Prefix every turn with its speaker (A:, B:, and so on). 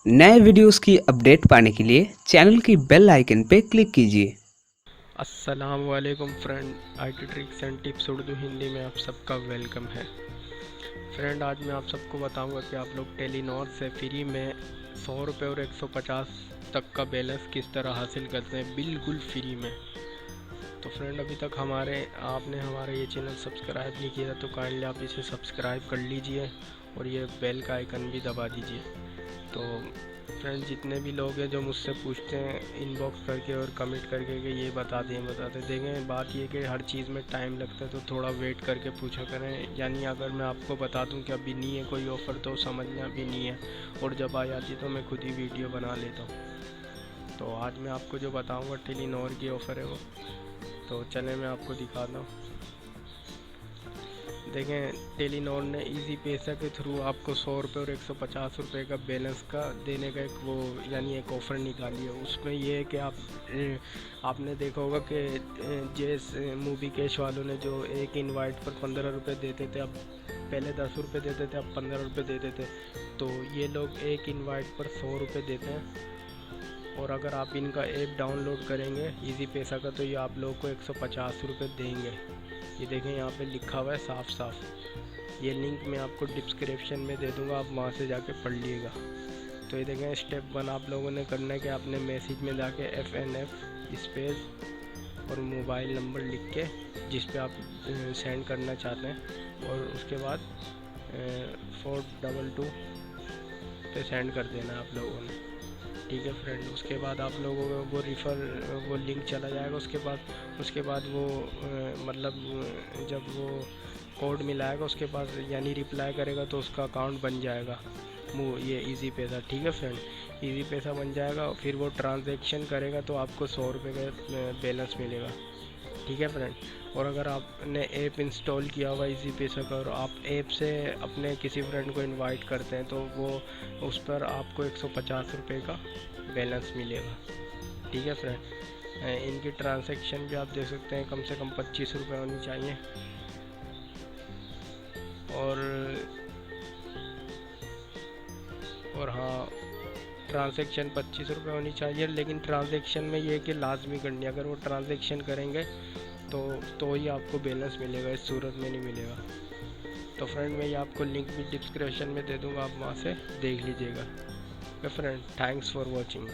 A: नए वीडियोस की अपडेट पाने के लिए चैनल की बेल आइकन पे क्लिक कीजिए।
B: अस्सलाम वालेकुम friend, IT tricks and tips Urdu Hindi में आप सबका वेलकम है। फ्रेंड, आज मैं आप सबको बताऊंगा कि आप लोग टेलीनॉर से फ्री में 100 रुपये और 150 तक का बैलेंस किस तरह हासिल करते हैं, बिल्कुल फ्री में। तो फ्रेंड, अभी तक आपने हमारा ये चैनल सब्सक्राइब नहीं किया तो काइंडली आप इसे सब्सक्राइब कर लीजिए और ये बेल का आइकन भी दबा दीजिए। तो फ्रेंड, जितने भी लोग हैं जो मुझसे पूछते हैं इनबॉक्स करके और कमेंट करके कि ये बता देंगे, बात ये कि हर चीज़ में टाइम लगता है तो थोड़ा वेट करके पूछा करें। यानी अगर मैं आपको बता दूं कि अभी नहीं है कोई ऑफ़र तो समझना अभी नहीं है, और जब आ जाती है तो मैं खुद ही वीडियो बना लेता हूँ। तो आज मैं आपको जो बताऊँगा टेलीनॉर की ऑफ़र है वो, तो चलें मैं आपको दिखाता हूँ। देखें, टेलीनॉर ने इजी पैसा के थ्रू आपको 100 रुपये और 150 रुपये का बैलेंस का देने का एक ऑफ़र निकाली है। उसमें ये है कि आपने देखा होगा कि जैसे मूवी कैश वालों ने जो एक इनवाइट पर 15 रुपये देते थे, अब पहले 10 रुपये देते थे, अब 15 रुपये देते थे। तो ये लोग एक इनवाइट पर 100 रुपये देते हैं, और अगर आप इनका ऐप डाउनलोड करेंगे इजी पैसा का तो ये आप लोगों को 150 रुपये देंगे। ये देखें, यहाँ पे लिखा हुआ है साफ साफ। ये लिंक मैं आपको डिस्क्रिप्शन में दे दूँगा, आप वहाँ से जाके पढ़ लीजिएगा। तो ये देखें, स्टेप 1 आप लोगों ने करना है कि आपने मैसेज में जाके FNF स्पेस और मोबाइल नंबर लिख के जिस पे आप सेंड करना चाहते हैं, और उसके बाद 422 पे सेंड कर देना है आप लोगों ने। ठीक है फ्रेंड, उसके बाद आप लोगों को वो लिंक चला जाएगा। उसके बाद वो जब वो कोड मिलाएगा उसके बाद यानी रिप्लाई करेगा तो उसका अकाउंट बन जाएगा ये इजी पैसा। ठीक है फ्रेंड, इजी पैसा बन जाएगा। फिर वो ट्रांजैक्शन करेगा तो आपको 100 रुपये का बैलेंस मिलेगा। ठीक है फ्रेंड, और अगर आपने ऐप इंस्टॉल किया हुआ इजी पैसा का और आप ऐप से अपने किसी फ्रेंड को इनवाइट करते हैं तो वो उस पर आपको 150 रुपये का बैलेंस मिलेगा। ठीक है फ्रेंड, इनकी ट्रांजैक्शन भी आप देख सकते हैं, कम से कम 25 रुपये होनी चाहिए। और हाँ, ट्रांजैक्शन 25 रुपये होनी चाहिए, लेकिन ट्रांजैक्शन में ये है कि लाजमी करनी है। अगर वो ट्रांजैक्शन करेंगे तो ही आपको बैलेंस मिलेगा, इस सूरत में नहीं मिलेगा। तो फ्रेंड, मैं ये आपको लिंक भी डिस्क्रिप्शन में दे दूँगा, आप वहाँ से देख लीजिएगा। Okay friend, thanks for watching.